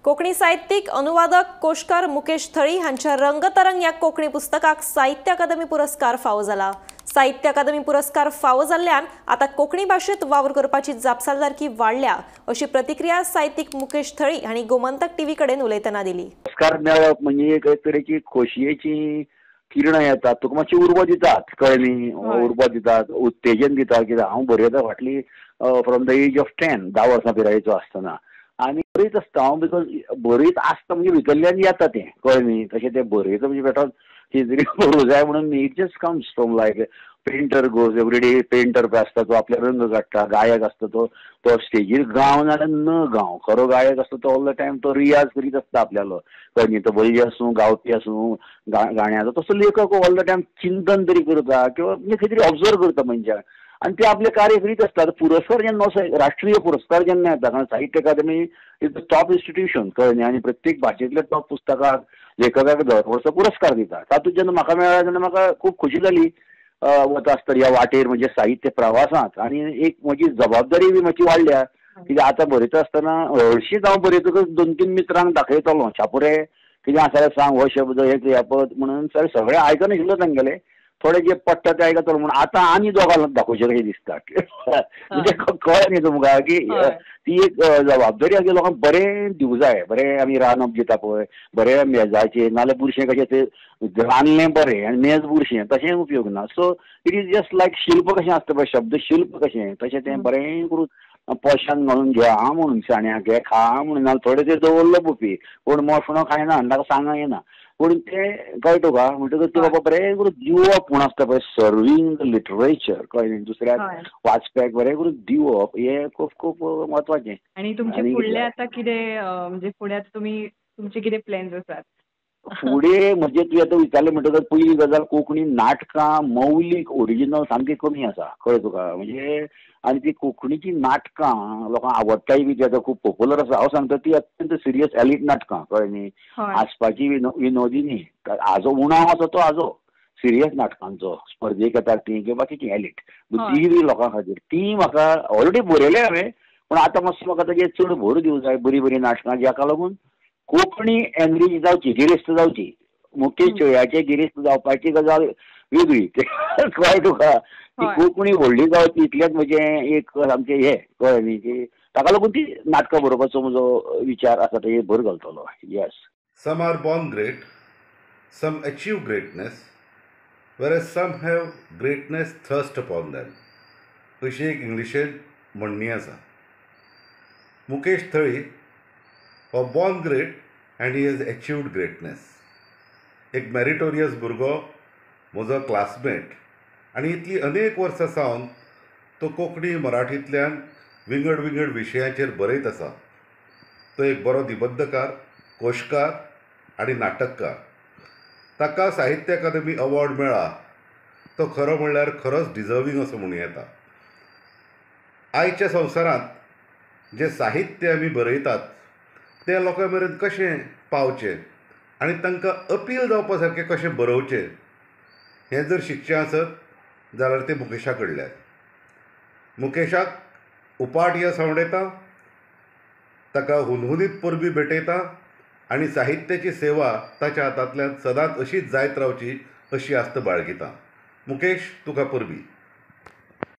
कोकणी साहित्यिक अनुवादक कोशकार मुकेश थळी हांच्या रंगतरंग या कोकणी पुस्तकाक साहित्य अकादमी पुरस्कार फावो जाला। साहित्य अकादमी पुरस्कार फावो जाल्ल्यान आता कोकणी भाषेत वावर करपाची जापसालदारकी वाढल्या अशी प्रतिक्रिया साहित्यिक मुकेश थळी हांणी गोमंतक टीव्ही कडेन उलयतना दिली। पुरस्कार मेळप म्हणजे एक तरेची खोशयेची किरणां येतात, तुका मातशी उर्बा दितात, कळ्ळें, उर्बा दितात, उत्तेजन दितात। कित्याक हांव बरयता फाटली फ्रॉम द एज ऑफ 10 10 वर्सां पिरायेचो आसतना आनी बरयत आसता हांव, बिकॉज बरयत आसता म्हणजे भितरल्यान येता तें, कळ्ळें। तशें तें बरयता म्हणजे बेठान कितें तरी बरोवंक जाय म्हणून it just comes from like painter goes everyday. Painter पळय आसता तो आपले रंग काडटा, गायक आसता तो तो स्टेजीर गाव नाल्यार न गाव, खरो गायक आसता तो ऑल द टायम तो रियाज करीत आसता आपल्यालो, कळ्ळें। तो बळी आसूं, गावपी आसूं, गाण्याचो, तसो लेखक ऑल द टायम चिंतन तरी करता किंवा म्हणजे खंय तरी ऑब्जर्व करता मनशाक आनी ते आपले कार्य करीत आसतात। पुरस्कार जेन्ना असो राष्ट्रीय पुरस्कार जेन्ना येता, कारण साहित्य अकादमी इज द टॉप इन्स्टिट्यूशन, कळ्ळें, आनी प्रत्येक भाशेंतल्या टॉप पुस्तकाक लेखकाक दर वर्सा पुरस्कार दिता। तातूंत जेन्ना म्हाका मेळ्ळा तेन्ना म्हाका खूब खोशी जाली वता आसतना ह्या वाटेर म्हणजे साहित्य प्रवासांत, आनी एक म्हजी जबाबदारी बी मातशी वाडल्या। कित्याक आतां बरयता आसतना हळशीक हांव बरयतकच 2-3 मित्रांक दाखयतलो, छापुरे कितें आसा जाल्यार सांग, हो शब्द हे क्रियापद म्हणून सगळें आयकनाशिल्लो तांगेले, थोडे जे पडटा ते आयकतलो म्हणून आतां आनी दोगांक दाखोवचें कशें दिसता। म्हणजे कळ्ळें न्ही तुमकां की ती एक जबाबदारी आसा की लोकांक बरें दिवं जाय, बरें आमी रांदप दिता पळय, बरें मेजाचेर, नाल्यार बुरशें कशें तें रांदलें बरें आनी मेज बुरशें तशें उपयोग ना। So it is just like शिल्प कशें आसता पळय, शब्द शिल्प कशें, तशें तें बरें करून पोशान घालून घ्या म्हणून, शाण्याक घे खा म्हणून, नाल्यार थोडें तें दवरलो बुफी, कोण मफणो खायना आनी ताका सांगूंक येना, पूण तें कळटा तुका म्हणटकच ते बाबा बरें करून दिवप म्हूण आसता पळय, सर्विंग द लिटरेचर, कळ्ळें, दुसऱ्याक वाचप्याक बरें करून दिवप हें खूब खूब म्हत्वाचें। आनी तुमचे फुडलें आतां कितें म्हणजे फुडें आतां तुमचे कितें प्लॅन्स आसात? फुडें म्हणजे तुवें आतां विचारलें म्हणटकच पयली गजाल कोंकणी नाटकां मौलीक ओरिजिनल सामकी कमी आसा, कळ्ळें तुका, म्हणजे आनी ती कोंकणीची नाटकां लोकांक आवडटाय बी, ती आतां खूब पॉप्युलर आसा। हांव सांगता ती अत्यंत सिरियस एलीट नाटकां, कळ्ळें न्ही, हांसपाची विनोदी न्ही, हाजो उणाव आसा तो हाजो सिरियस नाटकांचो, स्पर्धेक येतात ती किंवा बाकीची एलीट बुद्धिजिवी लोकां खातीर, ती म्हाका ऑलरेडी बरयले हांवें, पूण आतां मातसो म्हाका ताजेर चड भर दिवं जाय, बरीं बरीं नाटकां, जाका लागून कोंकणी एनरीच जावची, गिरेस्त जावची। मुकेश थळ्याचे गिरेस्त जावपाची गजाल वेगळी, कळ्ळें तुका, ती कोंकणी व्हडली जावची इतलेंच म्हजें एक आमचें हें, कळ्ळें न्ही, की ताका लागून ती नाटकां बरोवपाचो म्हजो विचार आसा ताजेर भर घालतलो। Yes, some are born great, some achieve greatness, whereas some have greatness thrust upon them, अशी एक इंग्लिशेंत म्हणणी आसा। मुकेश थळी हो born great and he has अचिव्ड greatness. एक मॅरिटोरियस भुरगो, म्हजो क्लासमेट, आनी इतली अनेक वर्सां सावन तो कोंकणी मराठींतल्यान विंगड विंगड विशयांचेर बरयत आसा। तो एक बरो निबद्धकार, कोशकार आनी नाटककार। ताका साहित्य अकादमी अवॉर्ड मेळ्ळा तो खरो म्हणल्यार खरोच डिजर्वींग असो म्हणूं येता। आयच्या संवसारांत जे साहित्य आमी बरयतात तें लोकां मेरेन कशें पावचें आनी तांकां अपील जावपा सारकें कशें बरोवचें हें जर शिकचें आसत जाल्यार तें मुकेशा कडल्यान। मुकेशाक उपाट येस आवडटा, ताका हुनहुनीत परबीं भेटयता आनी साहित्याची सेवा ताच्या हातांतल्यान सदांच अशीच जायत रावची अशी आस्त बाळगिता। मुकेश, तुका परबीं।